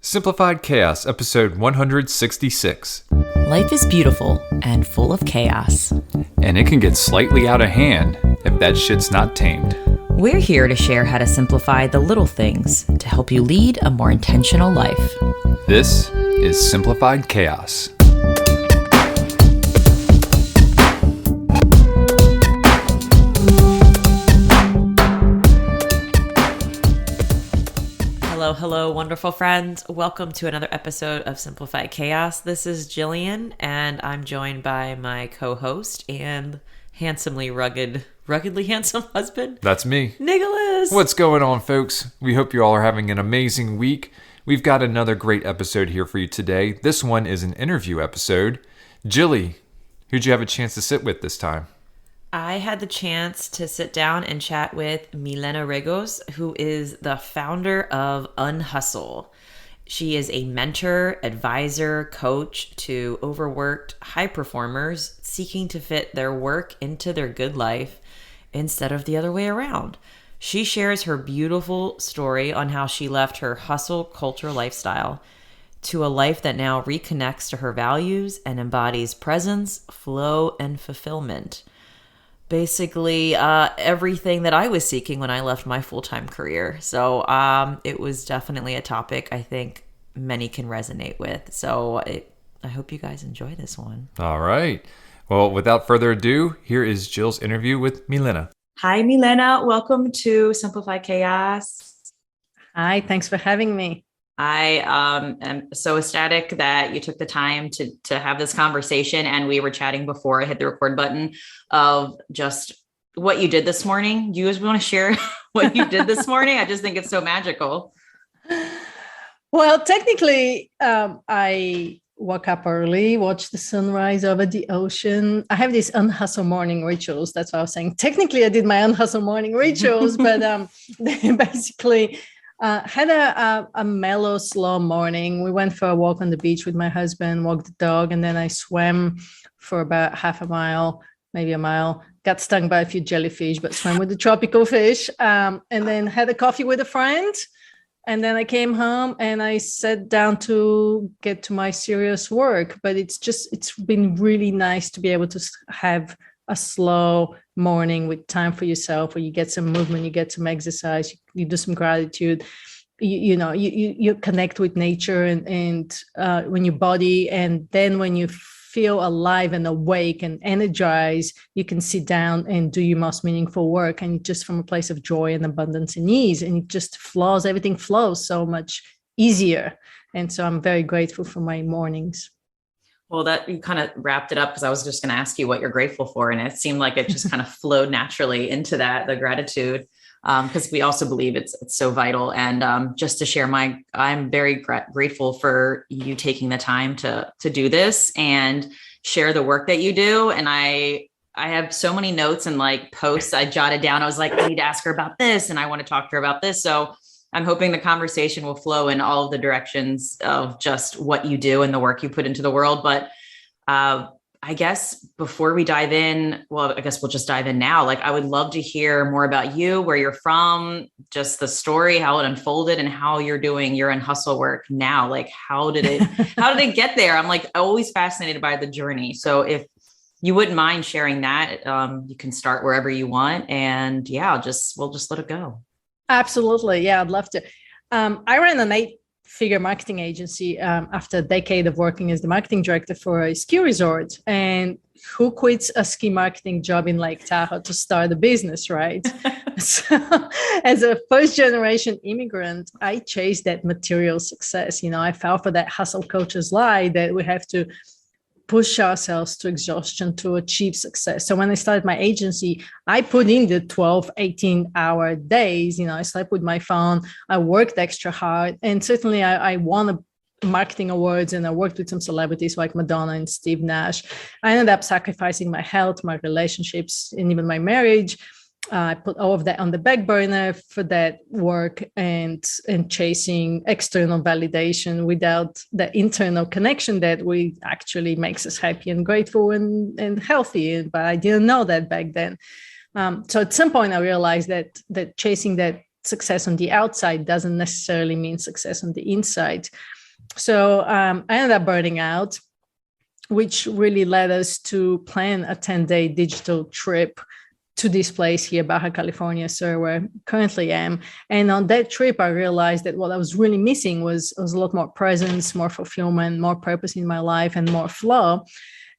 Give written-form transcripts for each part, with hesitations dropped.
Simplified Chaos, episode 166. Life is beautiful and full of chaos. And it can get slightly out of hand if that shit's not tamed. We're here to share how to simplify the little things to help you lead a more intentional life. This is Simplified Chaos. Hello, wonderful friends. Welcome to another episode of Simplified Chaos. This is Jillian, and I'm joined by my co-host and ruggedly handsome husband. That's me. Nicholas. What's going on, folks? We hope you all are having an amazing week. We've got another great episode here for you today. This one is an interview episode. Jilly, who'd you have a chance to sit with this time? I had the chance to sit down and chat with Milena Regos, who is the founder of Unhustle. She is a mentor, advisor, coach to overworked high performers seeking to fit their work into their good life instead of the other way around. She shares her beautiful story on how she left her hustle culture lifestyle to a life that now reconnects to her values and embodies presence, flow, and fulfillment. Basically, everything that I was seeking when I left my full-time career. So it was definitely a topic I think many can resonate with. So I hope you guys enjoy this one. All right. Well, without further ado, here is Jill's interview with Milena. Hi, Milena. Welcome to Simplify Chaos. Hi, thanks for having me. I am so ecstatic that you took the time to have this conversation. And we were chatting before I hit the record button of just what you did this morning. Do you guys want to share what you did this morning? I just think it's so magical. Well, technically, I woke up early, watched the sunrise over the ocean. I have these Unhustle morning rituals. That's what I was saying. Technically, I did my Unhustle morning rituals, but they basically... had a mellow, slow morning. We went for a walk on the beach with my husband, walked the dog, and then I swam for about half a mile, maybe a mile. Got stung by a few jellyfish, but swam with the tropical fish. And then had a coffee with a friend. And then I came home and I sat down to get to my serious work. But it's been really nice to be able to have a slow morning with time for yourself, where you get some movement, you get some exercise, you do some gratitude, you connect with nature and when your body, and then when you feel alive and awake and energized, you can sit down and do your most meaningful work, and just from a place of joy and abundance and ease, and it just flows, everything flows so much easier. And so I'm very grateful for my mornings. Well, that you kind of wrapped it up, because I was just going to ask you what you're grateful for. And it seemed like it just kind of flowed naturally into that, the gratitude, because we also believe it's so vital. And just to share I'm very grateful for you taking the time to do this and share the work that you do. And I have so many notes and like posts I jotted down. I was like, I need to ask her about this, and I want to talk to her about this. So I'm hoping the conversation will flow in all of the directions of just what you do and the work you put into the world. But I guess before we dive in, well, I guess we'll just dive in now. Like, I would love to hear more about you, where you're from, just the story, how it unfolded, and how you're doing your Unhustle work now. Like, how did it get there? I'm like always fascinated by the journey. So if you wouldn't mind sharing that, you can start wherever you want. And yeah, we'll just let it go. Absolutely. Yeah, I'd love to. I ran an 8-figure marketing agency after a decade of working as the marketing director for a ski resort. And who quits a ski marketing job in Lake Tahoe to start a business, right? So as a first generation immigrant, I chased that material success. I fell for that hustle culture's lie that we have to push ourselves to exhaustion to achieve success. So when I started my agency, I put in the 12, 18-hour days. I slept with my phone. I worked extra hard. And certainly I won marketing awards, and I worked with some celebrities like Madonna and Steve Nash. I ended up sacrificing my health, my relationships, and even my marriage. I put all of that on the back burner for that work and chasing external validation without the internal connection that we actually makes us happy and grateful and healthy. But I didn't know that back then. So at some point I realized that chasing that success on the outside doesn't necessarily mean success on the inside. So I ended up burning out, which really led us to plan a 10-day digital trip to this place here, Baja California, so where I currently am. And on that trip, I realized that what I was really missing was a lot more presence, more fulfillment, more purpose in my life, and more flow.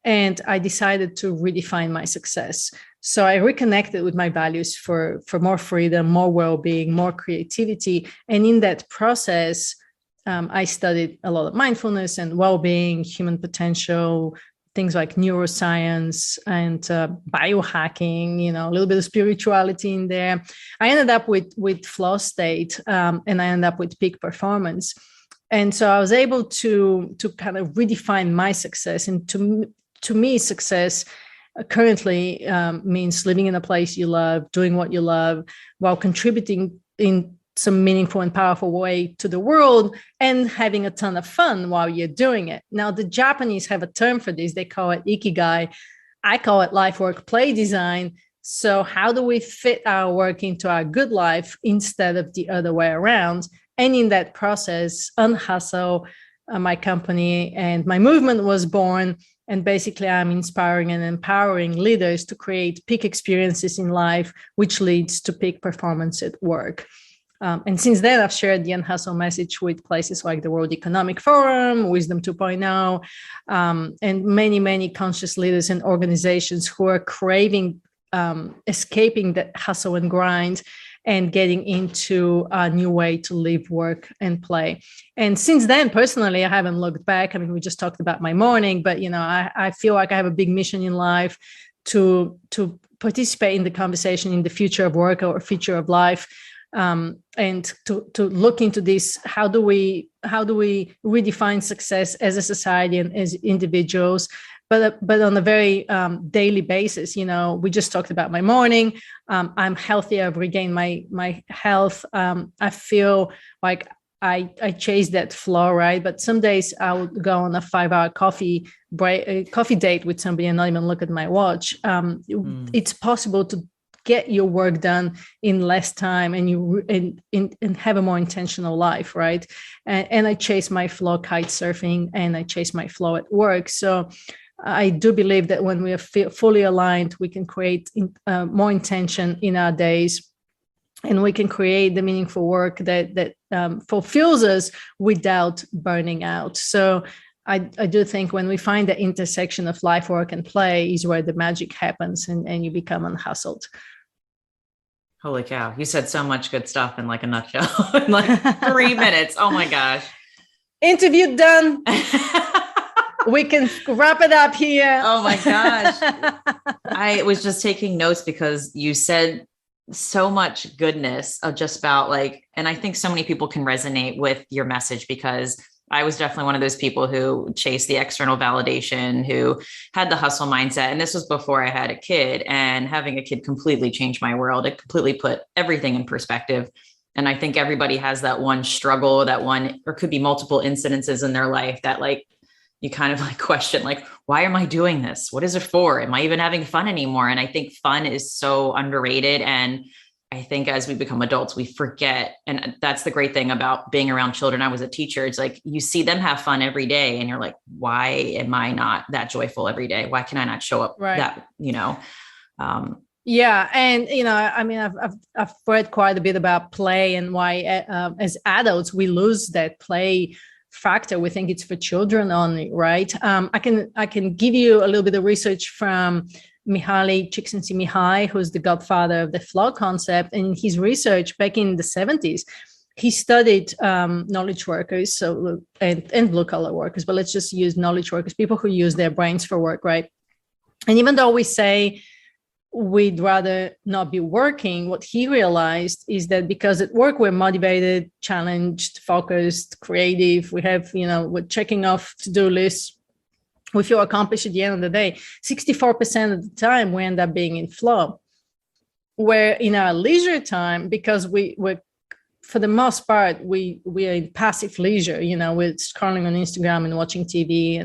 And I decided to redefine my success. So I reconnected with my values for more freedom, more well-being, more creativity. And in that process, I studied a lot of mindfulness and well-being, human potential, things like neuroscience and biohacking, a little bit of spirituality in there. I ended up with flow state, and I ended up with peak performance. And so I was able to kind of redefine my success. And to me, success currently means living in a place you love, doing what you love, while contributing in some meaningful and powerful way to the world, and having a ton of fun while you're doing it. Now, the Japanese have a term for this. They call it ikigai. I call it life, work, play design. So how do we fit our work into our good life instead of the other way around? And in that process, Unhustle, my company and my movement was born. And basically, I'm inspiring and empowering leaders to create peak experiences in life, which leads to peak performance at work. And since then, I've shared the Unhustle message with places like the World Economic Forum, Wisdom 2.0, and many, many conscious leaders and organizations who are craving escaping that hustle and grind and getting into a new way to live, work, and play. And since then, personally, I haven't looked back. I mean, we just talked about my morning, but I feel like I have a big mission in life to participate in the conversation in the future of work or future of life. And to look into this, how do we redefine success as a society and as individuals, but on a very daily basis. We just talked about my morning. I'm healthy. I've regained my health. I feel like I chase that flow, right? But some days I would go on a 5-hour coffee date with somebody and not even look at my watch. It's possible to get your work done in less time and have a more intentional life, right? And I chase my flow kite surfing, and I chase my flow at work. So I do believe that when we are fully aligned, we can create more intention in our days, and we can create the meaningful work that fulfills us without burning out. So I do think when we find the intersection of life, work, and play is where the magic happens, and you become unhustled. Holy cow. You said so much good stuff in like a nutshell in like 3 minutes. Oh my gosh. Interview done. We can wrap it up here. Oh my gosh. I was just taking notes because you said so much goodness of just about like, and I think so many people can resonate with your message, because I was definitely one of those people who chased the external validation, who had the hustle mindset. And this was before I had a kid, and having a kid completely changed my world. It completely put everything in perspective. And I think everybody has that one struggle, or could be multiple incidences in their life that like, you kind of like question, like, why am I doing this? What is it for? Am I even having fun anymore? And I think fun is so underrated. And I think as we become adults, we forget. And that's the great thing about being around children. I was a teacher. It's like, you see them have fun every day, and you're like, why am I not that joyful every day? Why can I not show up that, Yeah. And, I mean, I've read quite a bit about play and why as adults, we lose that play factor. We think it's for children only, right? I can give you a little bit of research from Mihaly Csikszentmihalyi, who's the godfather of the flow concept. And in his research back in the 70s, he studied knowledge workers, and blue collar workers, but let's just use knowledge workers, people who use their brains for work, right? And even though we say we'd rather not be working, what he realized is that because at work we're motivated, challenged, focused, creative, we have, we're checking off to-do lists, we feel accomplished at the end of the day. 64% of the time we end up being in flow. Where in our leisure time, because we're for the most part, we are in passive leisure, we're scrolling on Instagram and watching TV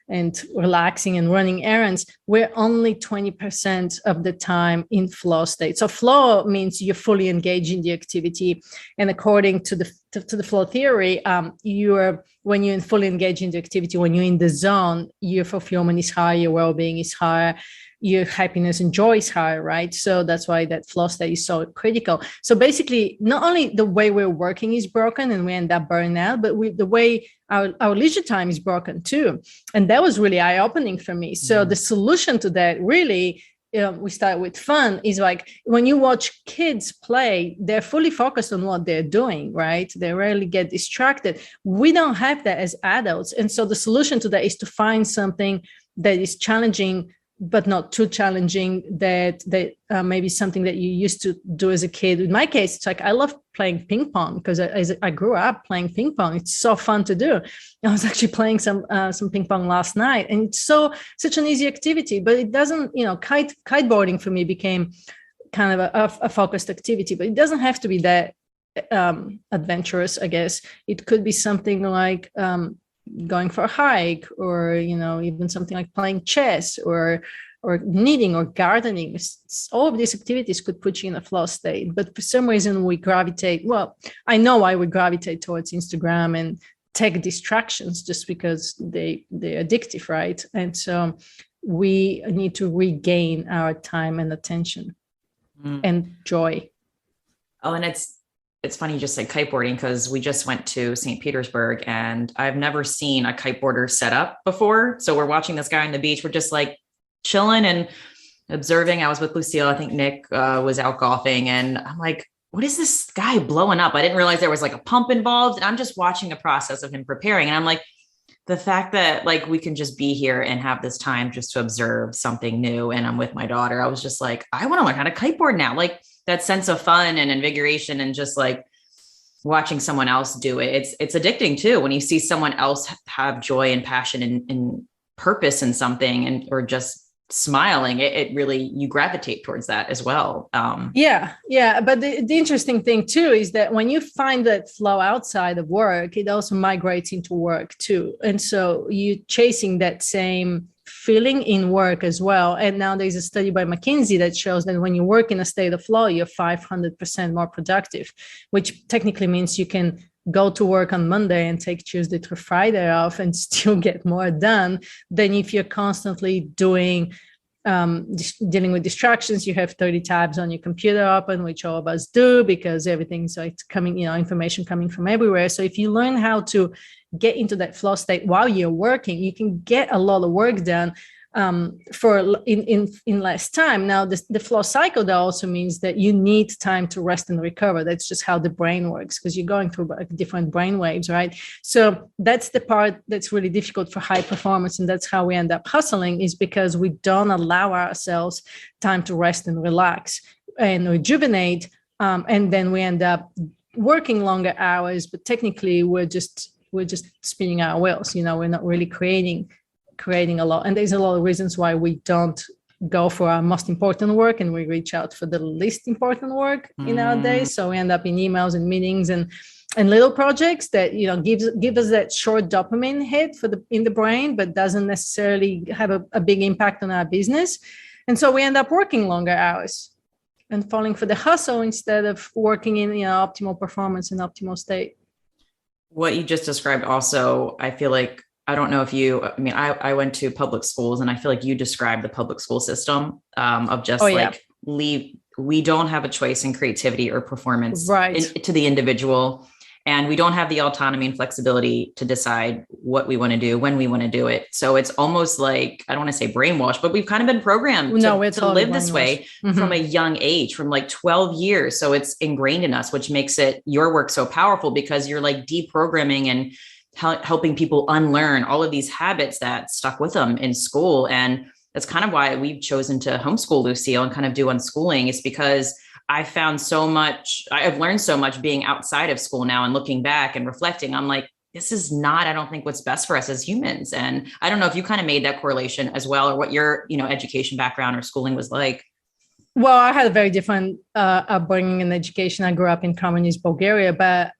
and relaxing and running errands. we're only 20% of the time in flow state. So flow means you're fully engaged in the activity. And according to the flow theory, when you're fully engaged in the activity, when you're in the zone, your fulfillment is higher, your well-being is higher, your happiness and joy is higher, right? So that's why that flow state is so critical. So basically, not only the way we're working is broken and we end up burning out, but the way our leisure time is broken too. And that was really eye-opening for me. So the solution to that really, we start with fun, is like when you watch kids play, they're fully focused on what they're doing, right? They rarely get distracted. We don't have that as adults. And so the solution to that is to find something that is challenging, but not too challenging, that maybe something that you used to do as a kid. In my case, it's like I love playing ping pong because I grew up playing ping pong. It's so fun to do. I was actually playing some ping pong last night, and it's such an easy activity. But it doesn't, kiteboarding for me became kind of a focused activity. But it doesn't have to be that adventurous, I guess. It could be something like going for a hike, or even something like playing chess or knitting or gardening. All of these activities could put you in a flow state, but for some reason I know why we gravitate towards Instagram and tech distractions, just because they're addictive, right? And so we need to regain our time and attention and joy. Oh, and it's funny you just said kiteboarding, because we just went to St. Petersburg and I've never seen a kiteboarder set up before. So we're watching this guy on the beach. We're just like chilling and observing. I was with Lucille. I think Nick was out golfing, and I'm like, what is this guy blowing up? I didn't realize there was like a pump involved, and I'm just watching the process of him preparing. And I'm like, the fact that like we can just be here and have this time just to observe something new. And I'm with my daughter. I was just like, I want to learn how to kiteboard now. Like that sense of fun and invigoration, and just like watching someone else do it. It's addicting too, when you see someone else have joy and passion and purpose in something, or just smiling, it really, you gravitate towards that as well. Yeah. But the interesting thing too is that when you find that flow outside of work, it also migrates into work too. And so you're chasing that same feeling in work as well. And now there's a study by McKinsey that shows that when you work in a state of flow, you're 500% more productive, which technically means you can go to work on Monday and take Tuesday through Friday off and still get more done than if you're constantly dealing with distractions. You have 30 tabs on your computer open, which all of us do, because everything's like coming, information coming from everywhere. So if you learn how to get into that flow state while you're working, you can get a lot of work done in less time. Now, the flow cycle, that also means that you need time to rest and recover. That's just how the brain works, because you're going through different brain waves, right? So that's the part that's really difficult for high performance, and that's how we end up hustling, is because we don't allow ourselves time to rest and relax and rejuvenate, and then we end up working longer hours, but technically we're just spinning our wheels. We're not really creating a lot. And there's a lot of reasons why we don't go for our most important work, and we reach out for the least important work in our days. So we end up in emails and meetings and little projects that give us that short dopamine hit in the brain, but doesn't necessarily have a big impact on our business. And so we end up working longer hours and falling for the hustle instead of working in optimal performance and optimal state. What you just described also, I feel like, I don't know if I went to public schools, and I feel like you described the public school system of just we don't have a choice in creativity or performance, right, to the individual. And we don't have the autonomy and flexibility to decide what we want to do, when we want to do it. So it's almost like, I don't want to say brainwashed, but we've kind of been programmed to live this way from a young age, from like 12 years. So it's ingrained in us, which makes your work so powerful, because you're like deprogramming and helping people unlearn all of these habits that stuck with them in school. And that's kind of why we've chosen to homeschool Lucille and kind of do unschooling, is because I've learned so much being outside of school now, and looking back and reflecting, I'm like, this is not, I don't think, what's best for us as humans. And I don't know if you kind of made that correlation as well, or what your, education background or schooling was like. Well, I had a very different upbringing and education. I grew up in communist Bulgaria, but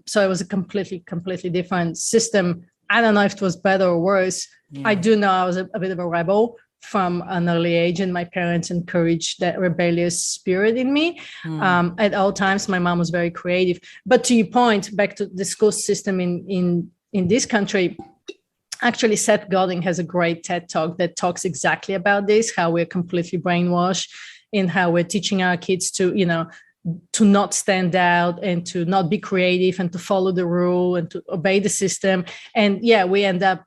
so it was a completely different system. I don't know if it was better or worse. Yeah. I do know I was a bit of a rebel from an early age, and my parents encouraged that rebellious spirit in me. At all times, my mom was very creative. But to your point, back to the school system in this country, actually, Seth Godin has a great TED Talk that talks exactly about this, how we're completely brainwashed and how we're teaching our kids to, to not stand out and to not be creative and to follow the rule and to obey the system. And yeah, we end up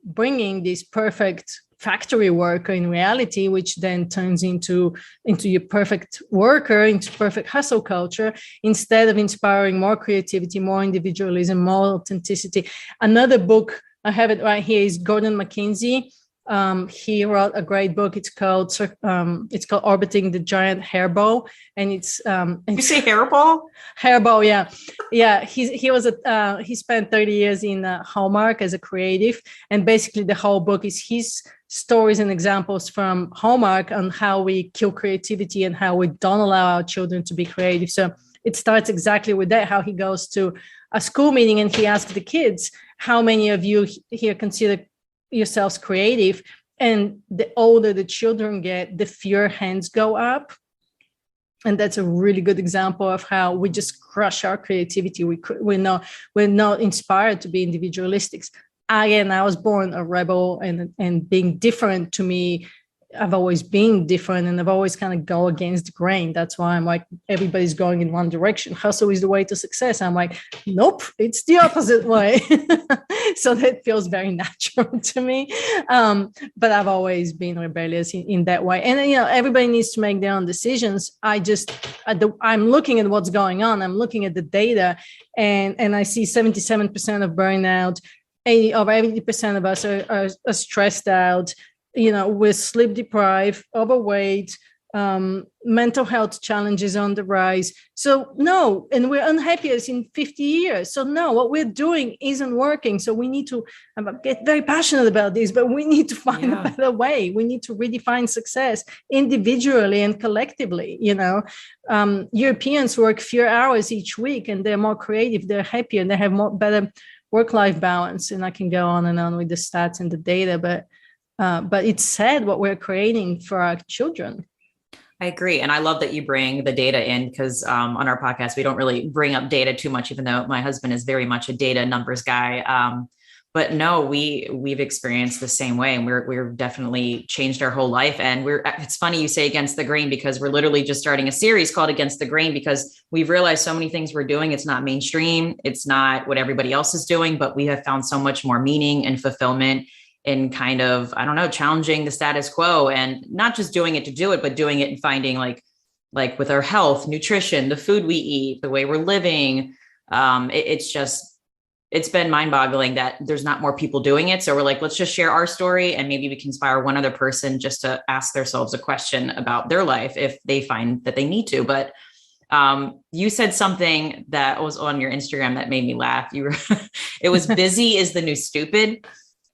bringing this perfect factory worker in reality, which then turns into your perfect worker, into perfect hustle culture, instead of inspiring more creativity, more individualism, more authenticity. Another book, I have it right here, is Gordon McKenzie. He wrote a great book. It's called Orbiting the Giant Hairball, and it's you say hairball? Hairball, yeah. He spent 30 years in Hallmark as a creative, and basically the whole book is his stories and examples from Hallmark on how we kill creativity and how we don't allow our children to be creative. So it starts exactly with that, how he goes to a school meeting and he asks the kids, how many of you here consider yourselves creative? And the older the children get, the fewer hands go up. And that's a really good example of how we just crush our creativity. We're not inspired to be individualistic. Again, I was born a rebel, and being different, to me, I've always been different, and I've always kind of go against the grain. That's why I'm like, everybody's going in one direction. Hustle is the way to success. I'm like, nope, it's the opposite way. So that feels very natural to me. But I've always been rebellious in that way. And everybody needs to make their own decisions. I'm looking at what's going on. I'm looking at the data, and I see 77% of burnout. 80% of us are stressed out. We're sleep deprived, overweight, mental health challenges on the rise. So no, and we're unhappiest in 50 years. So no, what we're doing isn't working. So we need to get very passionate about this, but we need to find a better way. We need to redefine success individually and collectively. Europeans work fewer hours each week, and they're more creative, they're happier, and they have better work-life balance. And I can go on and on with the stats and the data, but it's sad what we're creating for our children. I agree. And I love that you bring the data in, because on our podcast, we don't really bring up data too much, even though my husband is very much a data numbers guy. But no, we've experienced the same way, and we're definitely changed our whole life. And it's funny you say against the grain, because we're literally just starting a series called Against the Grain, because we've realized so many things we're doing. It's not mainstream. It's not what everybody else is doing, but we have found so much more meaning and fulfillment in kind of, I don't know, challenging the status quo, and not just doing it to do it, but doing it and finding like with our health, nutrition, the food we eat, the way we're living. It's been mind-boggling that there's not more people doing it. So we're like, let's just share our story, and maybe we can inspire one other person just to ask themselves a question about their life if they find that they need to. But you said something that was on your Instagram that made me laugh. It was busy is the new stupid.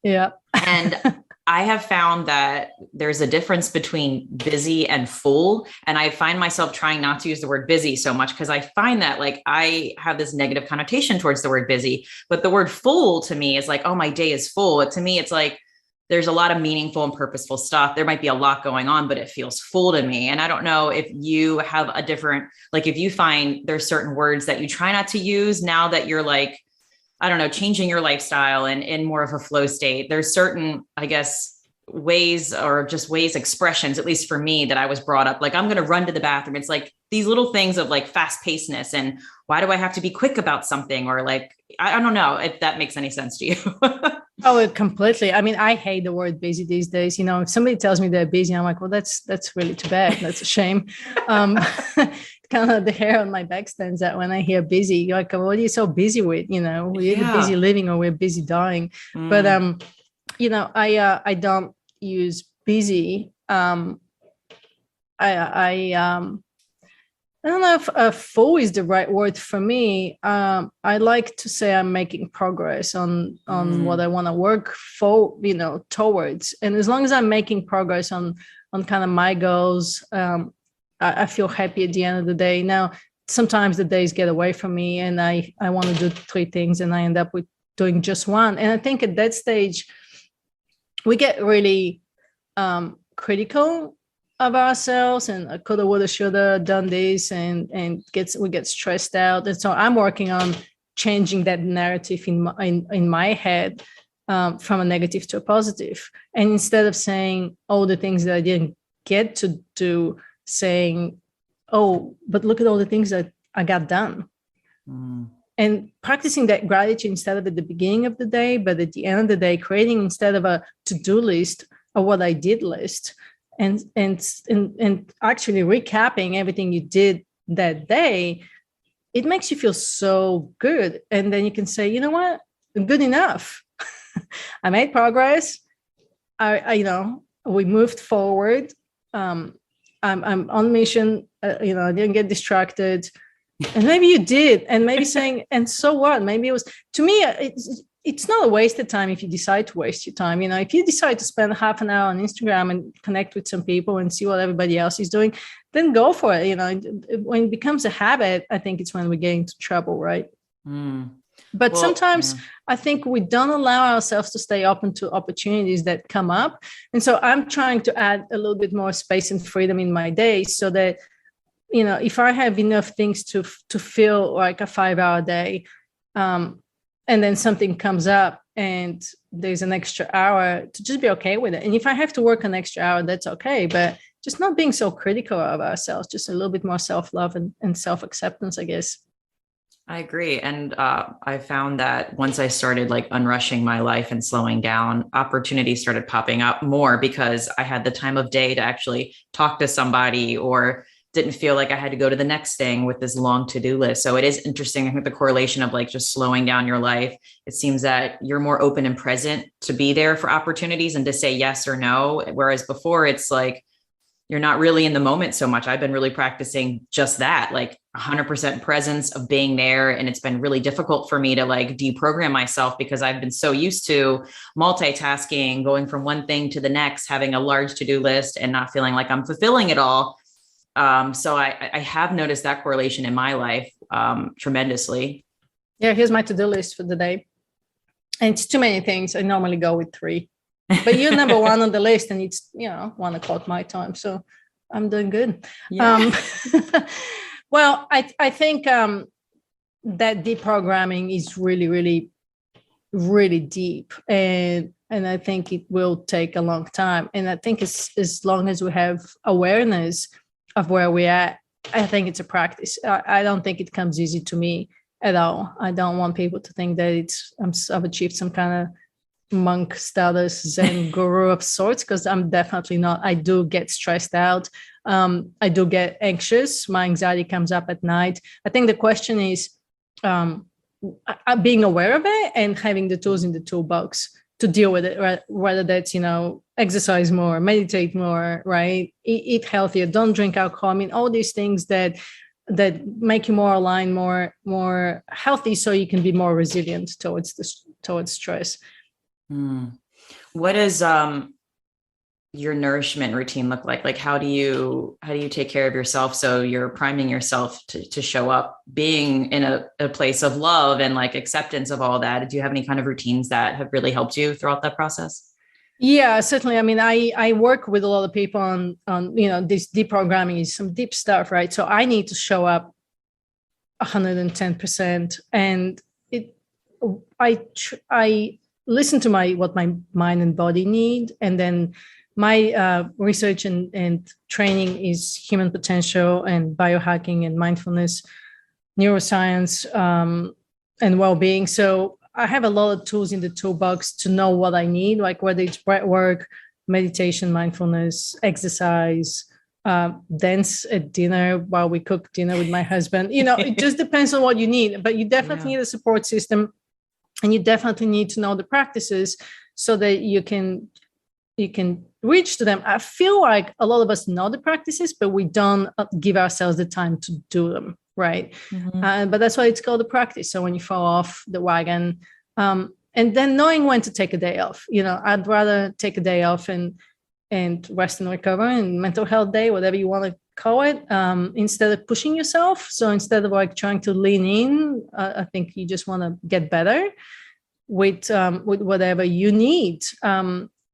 Yeah. And I have found that there's a difference between busy and full. And I find myself trying not to use the word busy so much, because I find that like I have this negative connotation towards the word busy, but the word full to me is like, oh, my day is full. But to me, it's like, there's a lot of meaningful and purposeful stuff. There might be a lot going on, but it feels full to me. And I don't know if you have a different, like if you find there's certain words that you try not to use now that you're like, I don't know, changing your lifestyle and in more of a flow state. There's certain, I guess, ways or just ways, expressions, at least for me, that I was brought up. Like, I'm going to run to the bathroom. It's like these little things of like fast pacedness. And why do I have to be quick about something? Or like, I don't know if that makes any sense to you. Oh, completely. I mean, I hate the word busy these days. If somebody tells me they're busy, I'm like, well, that's really too bad. That's a shame. Kind of the hair on my back stands out when I hear busy. You're like, what are you so busy with? We're either busy living or we're busy dying. But I don't use busy. I don't know if full is the right word for me. I like to say I'm making progress on what I want to work for, towards. And as long as I'm making progress on kind of my goals, I feel happy at the end of the day. Now, sometimes the days get away from me and I want to do 3 things and I end up with doing just one. And I think at that stage, we get really critical of ourselves and I coulda, woulda, shoulda done this and we get stressed out. And so I'm working on changing that narrative in my head from a negative to a positive. And instead of saying all the things that I didn't get to do, saying, oh, but look at all the things that I got done. And practicing that gratitude instead of at the beginning of the day, but at the end of the day, creating instead of a to-do list, a what I did list, and actually recapping everything you did that day, it makes you feel so good. And then you can say, you know what, good enough. I made progress. We moved forward. I'm on mission. I didn't get distracted. And maybe you did. And maybe saying, and so what? Maybe it was, to me, it's not a waste of time if you decide to waste your time. If you decide to spend half an hour on Instagram and connect with some people and see what everybody else is doing, then go for it. When it becomes a habit, I think it's when we get into trouble, right? But sometimes I think we don't allow ourselves to stay open to opportunities that come up. And so I'm trying to add a little bit more space and freedom in my day so that, if I have enough things to feel like a 5-hour day, and then something comes up and there's an extra hour, to just be okay with it. And if I have to work an extra hour, that's okay. But just not being so critical of ourselves, just a little bit more self-love and self-acceptance, I guess. I agree. And I found that once I started unrushing my life and slowing down, opportunities started popping up more because I had the time of day to actually talk to somebody or didn't feel like I had to go to the next thing with this long to-do list. So it is interesting. I think the correlation of just slowing down your life, it seems that you're more open and present to be there for opportunities and to say yes or no. Whereas before it's you're not really in the moment so much. I've been really practicing just that, 100% presence of being there. And it's been really difficult for me to deprogram myself because I've been so used to multitasking, going from one thing to the next, having a large to-do list and not feeling like I'm fulfilling it all. So I have noticed that correlation in my life tremendously. Yeah, here's my to-do list for the day. And it's too many things. I normally go with 3. But you're number 1 on the list and it's, 1:00 my time. So I'm doing good. Yeah. Well, I think that deprogramming is really, really, really deep. And I think it will take a long time. And I think as long as we have awareness of where we're at, I think it's a practice. I don't think it comes easy to me at all. I don't want people to think that I've achieved some kind of monk status, Zen guru of sorts, because I'm definitely not. I do get stressed out. I do get anxious. My anxiety comes up at night. I think the question is being aware of it and having the tools in the toolbox to deal with it, right? Whether that's, exercise more, meditate more, right? Eat healthier, don't drink alcohol. I mean, all these things that make you more aligned, more healthy, so you can be more resilient towards stress. What does your nourishment routine look like? How do you take care of yourself so you're priming yourself to show up being in a place of love and acceptance of all that? Do you have any kind of routines that have really helped you throughout that process? Yeah, certainly. I mean, I work with a lot of people on this deprogramming is some deep stuff, right? So I need to show up 110%, and I listen to what my mind and body need, and then my research and training is human potential and biohacking and mindfulness, neuroscience, and well-being. So I have a lot of tools in the toolbox to know what I need, whether it's breath work, meditation, mindfulness, exercise, dance at dinner while we cook dinner with my husband. It just depends on what you need, but you definitely need a support system, and you definitely need to know the practices so that you can reach to them. I feel like a lot of us know the practices, but we don't give ourselves the time to do them. Right. Mm-hmm. But that's why it's called a practice. So when you fall off the wagon, and then knowing when to take a day off, I'd rather take a day off and rest and recover, and mental health day, whatever you want to call it, instead of pushing yourself. So instead of trying to lean in, I think you just want to get better with whatever you need.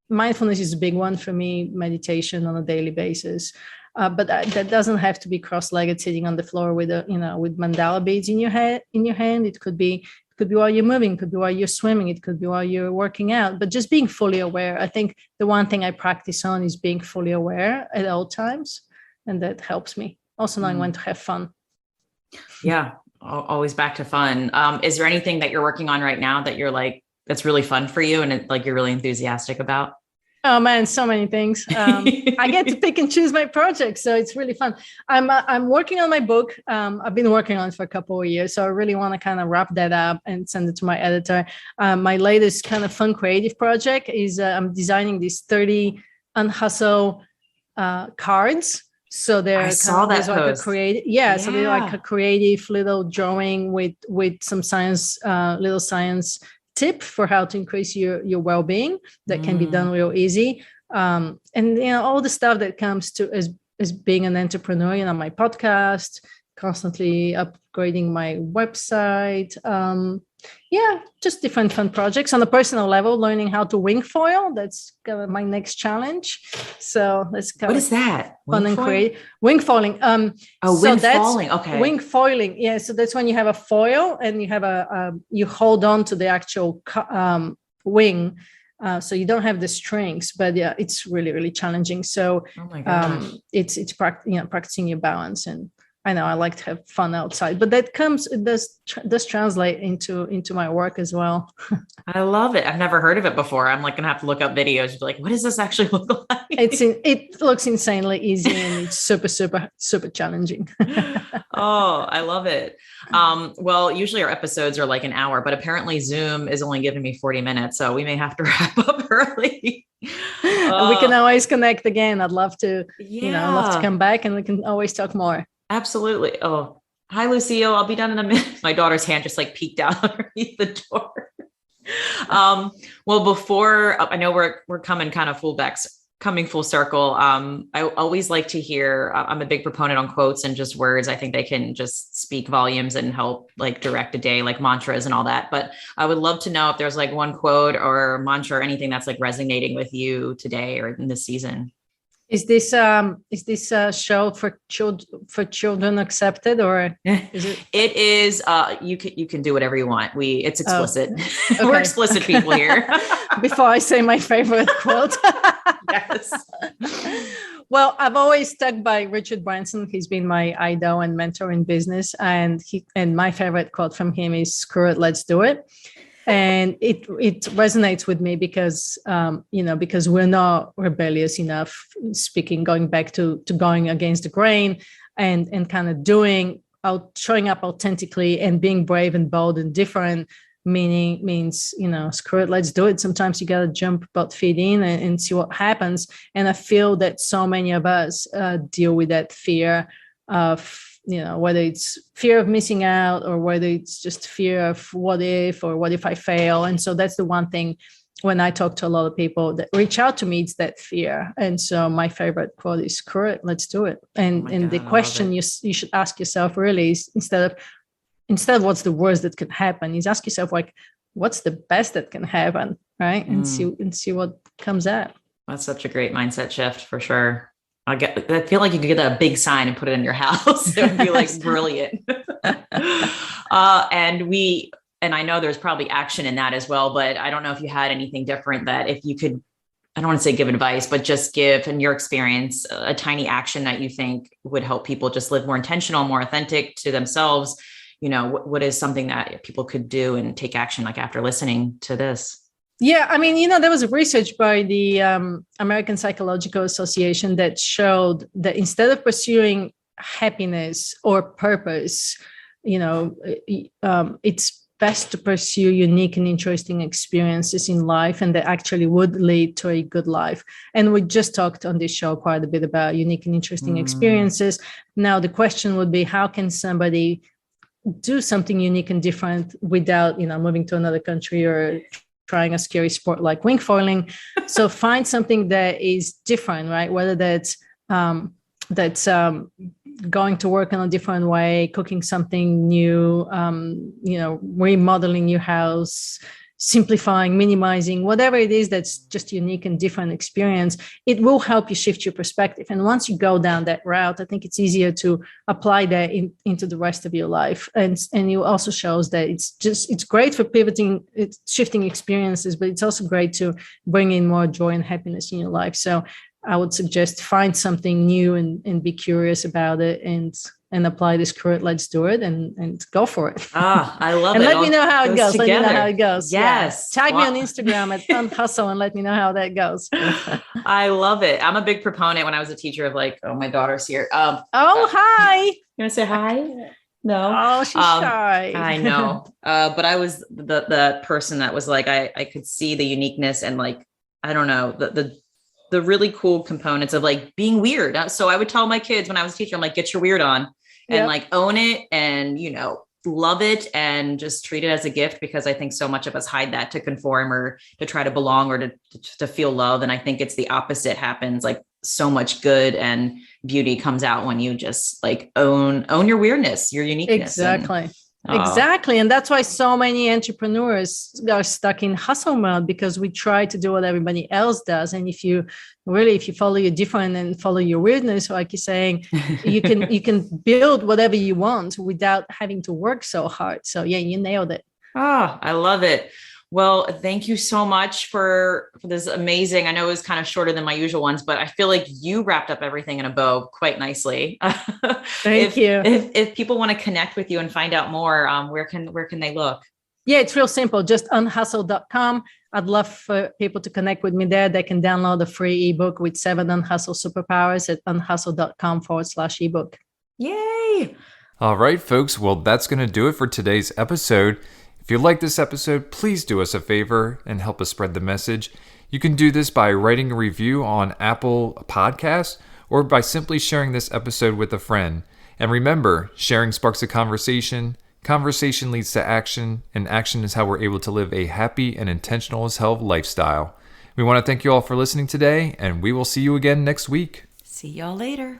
mindfulness is a big one for me, meditation on a daily basis. But that doesn't have to be cross-legged, sitting on the floor with with mandala beads in your head, in your hand. It could be while you're moving, it could be while you're swimming, it could be while you're working out, but just being fully aware. I think the one thing I practice on is being fully aware at all times. And that helps me. Also knowing when to have fun. Yeah. Always back to fun. Is there anything that you're working on right now that you're like, that's really fun for you and you're really enthusiastic about? Oh man, so many things. I get to pick and choose my projects, so it's really fun. I'm working on my book. I've been working on it for a couple of years, so I really want to kind of wrap that up and send it to my editor. My latest kind of fun creative project is I'm designing these 30 Unhustle cards. So they're like a creative, so they're like a creative little drawing with some science, little science tip for how to increase your well-being that can be done real easy. And all the stuff that comes to as being an entrepreneur, my podcast, constantly upgrading my website. Just different fun projects. On a personal level, learning how to wing foil. That's kind of my next challenge. So that's kind what is that? Fun and creative. Wing foiling. Wing foiling. Okay. Wing foiling. Yeah. So that's when you have a foil and you have you hold on to the actual wing. So you don't have the strings, but yeah, it's really, really challenging. So it's practicing your balance. And I know I like to have fun outside, but it does translate into my work as well. I love it. I've never heard of it before. I'm gonna have to look up videos to be like, what does this actually look like? It looks insanely easy and it's super, super, super challenging. Oh, I love it. Well, usually our episodes are like an hour, but apparently Zoom is only giving me 40 minutes. So we may have to wrap up early. We can always connect again. I'd love to, I'd love to come back and we can always talk more. Absolutely. Oh, hi, Lucille. I'll be done in a minute. My daughter's hand just peeked out underneath the door. Well, before I know we're coming kind of coming full circle. I always like to hear, I'm a big proponent on quotes and just words. I think they can just speak volumes and help direct a day, like mantras and all that. But I would love to know if there's one quote or mantra or anything that's resonating with you today or in this season. Is this a show for children accepted, or is it? It is. You can do whatever you want. It's explicit. Okay. We're explicit people here. Before I say my favorite quote. Yes. Well, I've always stuck by Richard Branson. He's been my idol and mentor in business, and my favorite quote from him is "Screw it, let's do it." And it resonates with me because, because we're not rebellious enough, going back to going against the grain and kind of showing up authentically and being brave and bold and different means, screw it, let's do it. Sometimes you got to jump both feet in and see what happens. And I feel that so many of us deal with that fear of, whether it's fear of missing out or whether it's just fear of what if I fail. And so that's the one thing when I talk to a lot of people that reach out to me, it's that fear. And so my favorite quote is, screw it, let's do it. And the question you should ask yourself really is instead of what's the worst that could happen, is ask yourself what's the best that can happen, right? And see what comes out. That's such a great mindset shift for sure. I feel like you could get a big sign and put it in your house. It would be brilliant. And I know there's probably action in that as well, but I don't know if you had anything different that if you could, I don't want to say give advice, but just give, in your experience, a tiny action that you think would help people just live more intentional, more authentic to themselves. What is something that people could do and take action after listening to this? Yeah, I mean, there was a research by the American Psychological Association that showed that instead of pursuing happiness or purpose, it's best to pursue unique and interesting experiences in life, and that actually would lead to a good life. And we just talked on this show quite a bit about unique and interesting experiences. Now, the question would be, how can somebody do something unique and different without, moving to another country or trying a scary sport like wing foiling? So find something that is different, right? Whether that's going to work in a different way, cooking something new, remodeling your house, simplifying, minimizing, whatever it is that's just unique and different experience, it will help you shift your perspective. And once you go down that route, I think it's easier to apply that into the rest of your life. And it also shows that it's great for pivoting, it's shifting experiences, but it's also great to bring in more joy and happiness in your life. So I would suggest find something new and be curious about it and apply this current. Let's do it and go for it. I love and it. let me know how it goes. Together. Let me know how it goes. Yes. Yeah. Tag me on Instagram at Unhustle and let me know how that goes. I love it. I'm a big proponent when I was a teacher of like, oh, my daughter's here. Hi. You want to say hi? No. Oh, she's shy. I know. But I was the person that was like, I could see the uniqueness and like, I don't know, the really cool components of like being weird. So I would tell my kids when I was a teacher, I'm like, get your weird on and like own it and, love it and just treat it as a gift, because I think so much of us hide that to conform or to try to belong or to feel love. And I think it's the opposite happens. Like so much good and beauty comes out when you just like own your weirdness, your uniqueness. Exactly. And that's why so many entrepreneurs are stuck in hustle mode, because we try to do what everybody else does. And if you follow your different and follow your weirdness, like you're saying, you can build whatever you want without having to work so hard. So yeah, you nailed it. I love it. Well, thank you so much for this amazing. I know it was kind of shorter than my usual ones, but I feel like you wrapped up everything in a bow quite nicely. Thank you. If people want to connect with you and find out more, where can they look? Yeah, it's real simple. Just unhustle.com. I'd love for people to connect with me there. They can download a free ebook with 7 Unhustle superpowers at unhustle.com/ebook. Yay. All right, folks. Well, that's going to do it for today's episode. If you like this episode, please do us a favor and help us spread the message. You can do this by writing a review on Apple Podcasts or by simply sharing this episode with a friend. And remember, sharing sparks a conversation, conversation leads to action, and action is how we're able to live a happy and intentional as hell lifestyle. We want to thank you all for listening today, and we will see you again next week. See y'all later.